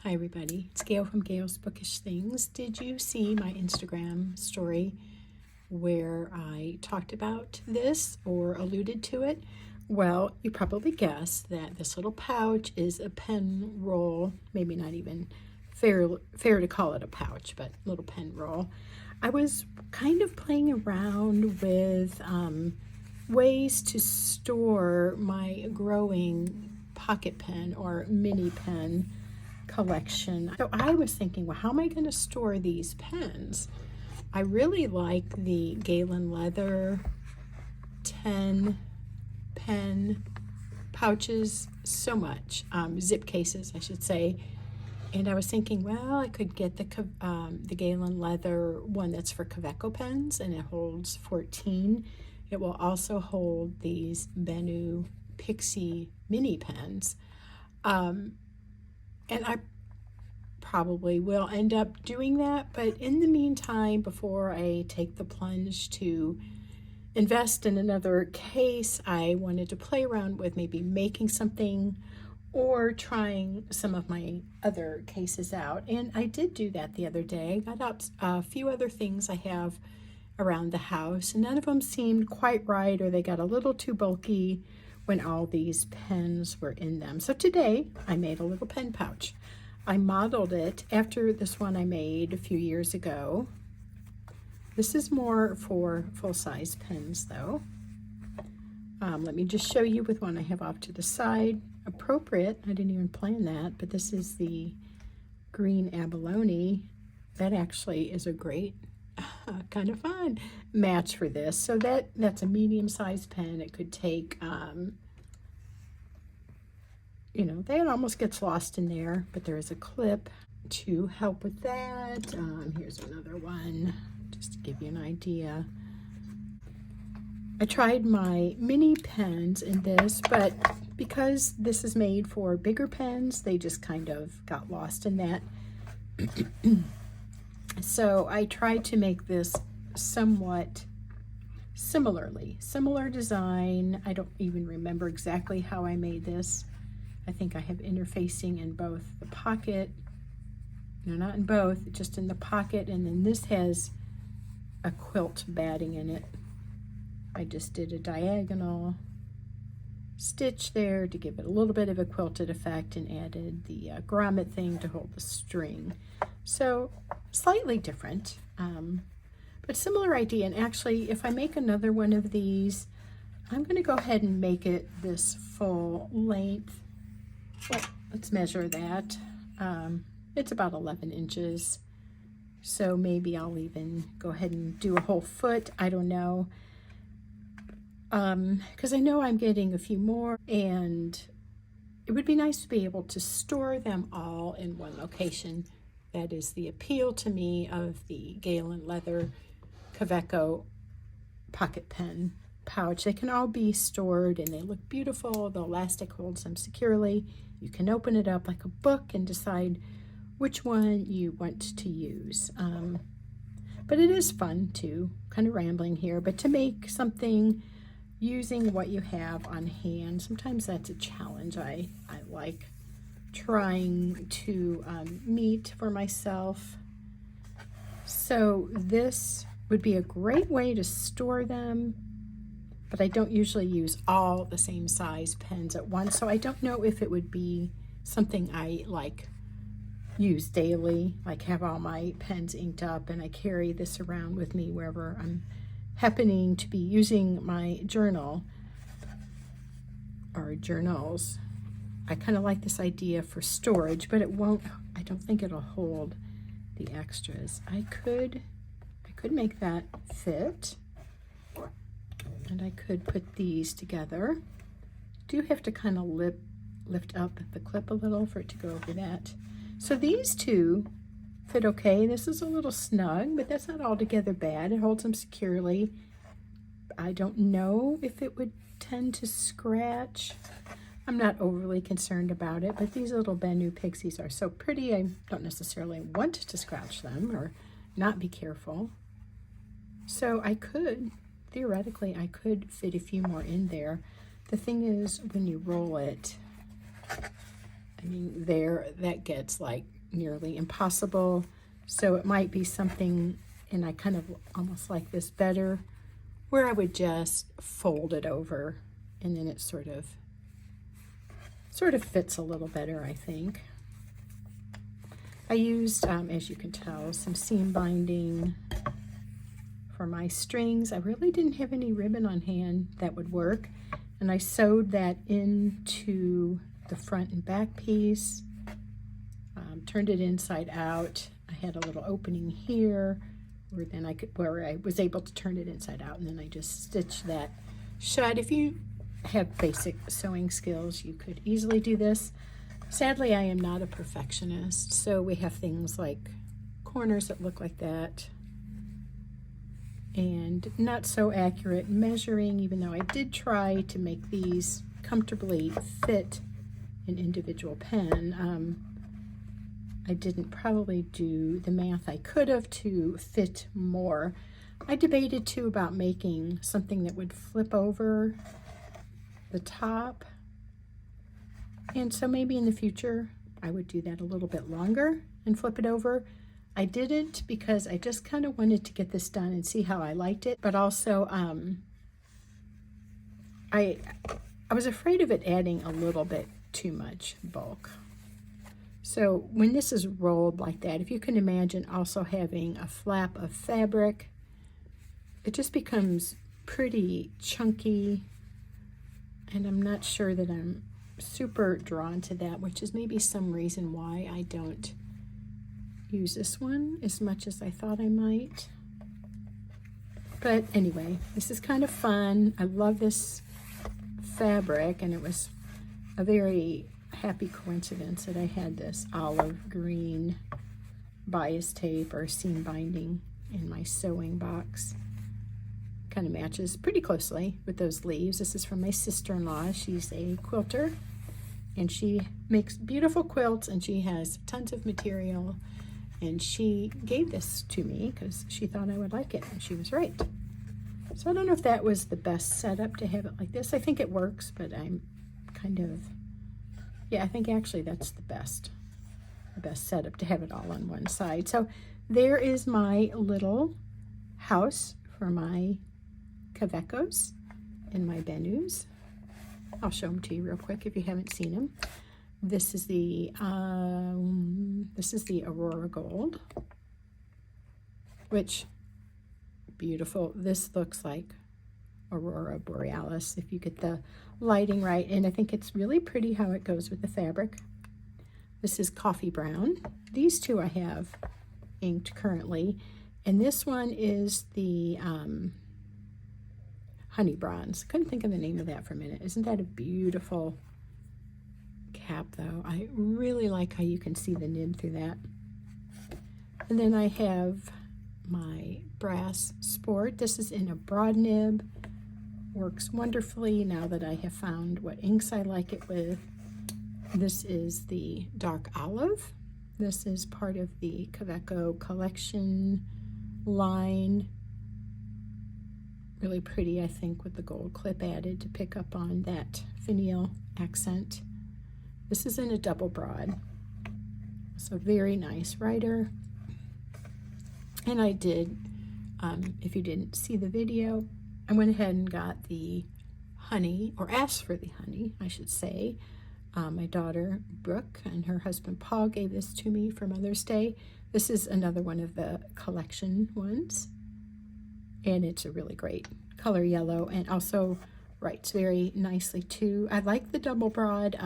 Hi everybody, it's Gail from Gail's Bookish Things. Did you see my Instagram story where I talked about this or alluded to it? Well, you probably guessed that this little pouch is a pen roll, maybe not even fair to call it a pouch, but little pen roll. I was kind of playing around with ways to store my growing pocket pen or mini pen collection. So I was thinking, well, how am I going to store these pens? I really like the Galen Leather 10 pen pouches so much, zip cases, I should say. And I was thinking, well, I could get the Galen Leather one that's for Kaweco pens, and it holds 14. It will also hold these Benu Pixie mini pens. And I probably will end up doing that, but in the meantime, before I take the plunge to invest in another case, I wanted to play around with maybe making something or trying some of my other cases out. And I did do that the other day. I got out a few other things I have around the house, and none of them seemed quite right, or they got a little too bulky when all these pens were in them. So today I made a little pen pouch. I modeled it after this one I made a few years ago. This is more for full-size pens though. Let me just show you with one I have off to the side. Appropriate, I didn't even plan that, but this is the green abalone. That actually is a great kind of fun match for this. So that's a medium-sized pen. It could take, you know, that almost gets lost in there, but there is a clip to help with that. Here's another one, just to give you an idea. I tried my mini pens in this, but because this is made for bigger pens, they just kind of got lost in that. So I tried to make this somewhat similar design. I don't even remember exactly how I made this. I think I have interfacing in both the pocket, no, not in both, just in the pocket, and then this has a quilt batting in it. I just did a diagonal stitch there to give it a little bit of a quilted effect and added the grommet thing to hold the string. So slightly different, but similar idea. And actually, if I make another one of these, I'm going to go ahead and make it this full length. Well, let's measure that. It's about 11 inches. So maybe I'll even go ahead and do a whole foot. I don't know. Because I know I'm getting a few more, and it would be nice to be able to store them all in one location. That is the appeal to me of the Galen Leather Kaweco pocket pen pouch. They can all be stored and they look beautiful. The elastic holds them securely. You can open it up like a book and decide which one you want to use. But it is fun too, kind of rambling here, but to make something using what you have on hand, sometimes that's a challenge I like trying to meet for myself. So this would be a great way to store them, but I don't usually use all the same size pens at once, so I don't know if it would be something I like use daily, like have all my pens inked up and I carry this around with me wherever I'm happening to be using my journal or journals. I kind of like this idea for storage, but it won't, I don't think it'll hold the extras. I could make that fit, and I could put these together. Do have to kind of lift up the clip a little for it to go over that. So these two fit okay. This is a little snug, but that's not altogether bad. It holds them securely. I don't know if it would tend to scratch. I'm not overly concerned about it, but these little Benu Pixies are so pretty. I don't necessarily want to scratch them or not be careful. So I could, theoretically, I could fit a few more in there. The thing is, when you roll it, I mean, that gets like nearly impossible. So it might be something, and I kind of almost like this better, where I would just fold it over, and then it sort of fits a little better, I think. I used, as you can tell, some seam binding for my strings. I really didn't have any ribbon on hand that would work, and I sewed that into the front and back piece, turned it inside out. I had a little opening here where I was able to turn it inside out, and then I just stitched that shut. If you have basic sewing skills, you could easily do this. Sadly, I am not a perfectionist, so we have things like corners that look like that, and not so accurate measuring, even though I did try to make these comfortably fit an individual pen. I didn't probably do the math I could have to fit more. I debated too about making something that would flip over the top, and so maybe in the future I would do that a little bit longer and flip it over. I didn't because I just kind of wanted to get this done and see how I liked it, but also I was afraid of it adding a little bit too much bulk. So when this is rolled like that, if you can imagine also having a flap of fabric, it just becomes pretty chunky, and I'm not sure that I'm super drawn to that, which is maybe some reason why I don't use this one as much as I thought I might. But anyway, this is kind of fun. I love this fabric, and it was a very happy coincidence that I had this olive green bias tape or seam binding in my sewing box. Kind of matches pretty closely with those leaves. This is from my sister-in-law. She's a quilter, and she makes beautiful quilts, and she has tons of material, and she gave this to me because she thought I would like it, and she was right. So I don't know if that was the best setup to have it like this. I think it works, but I'm kind of, yeah, I think actually that's the best setup to have it all on one side. So there is my little house for my Kavekos and my Benus. I'll show them to you real quick if you haven't seen them. This is the Aurora Gold, which beautiful. This looks like Aurora Borealis if you get the lighting right, and I think it's really pretty how it goes with the fabric. This is Coffee Brown. These two I have inked currently, and this one is the Honey Bronze. Couldn't think of the name of that for a minute. Isn't that a beautiful cap though? I really like how you can see the nib through that. And then I have my Brass Sport. This is in a broad nib. Works wonderfully now that I have found what inks I like it with. This is the Dark Olive. This is part of the Kaweco collection line. Really pretty, I think, with the gold clip added to pick up on that finial accent. This is in a double broad. So very nice writer. And I did, if you didn't see the video, I went ahead and got the honey, or asked for the honey, I should say. My daughter, Brooke, and her husband, Paul, gave this to me for Mother's Day. This is another one of the collection ones, and it's a really great color yellow, and also writes very nicely too. I like the double broad.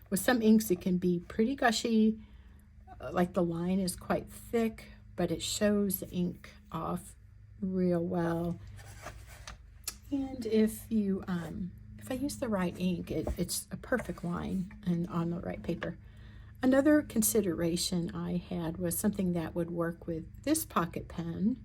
With some inks, it can be pretty gushy, like the line is quite thick, but it shows the ink off real well. And if you if I use the right ink, it's a perfect line and on the right paper. Another consideration I had was something that would work with this pocket pen.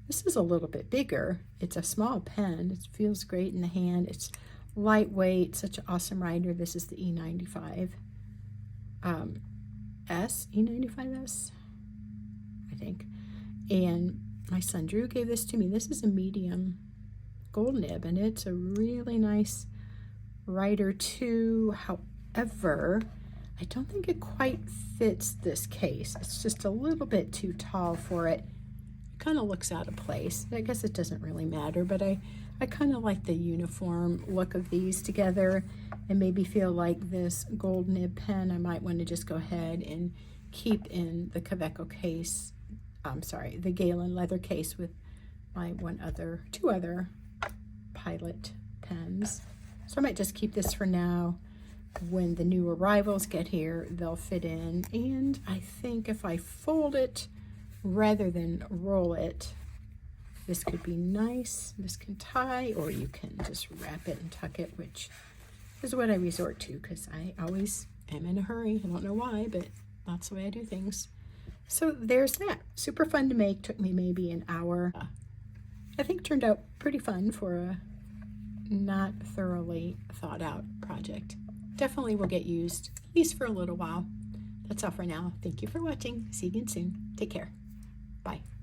This is a little bit bigger. It's a small pen. It feels great in the hand. It's lightweight, such an awesome writer. This is the E95 E95S, I think. And my son Drew gave this to me. This is a medium gold nib, and it's a really nice writer too. However, I don't think it quite fits this case. It's just a little bit too tall for it. It kind of looks out of place. I guess it doesn't really matter, but I kind of like the uniform look of these together, and maybe feel like this gold nib pen I might want to just go ahead and keep in the Kaweco case. I'm sorry, the Galen leather case with my two other Pilot pens. So I might just keep this for now. When the new arrivals get here, they'll fit in. And I think if I fold it rather than roll it, this could be nice. This can tie, or you can just wrap it and tuck it, which is what I resort to because I always am in a hurry. I don't know why, but that's the way I do things. So there's that. Super fun to make. Took me maybe an hour. I think turned out pretty fun for a not thoroughly thought out project. Definitely will get used, at least for a little while. That's all for now. Thank you for watching. See you again soon. Take care. Bye.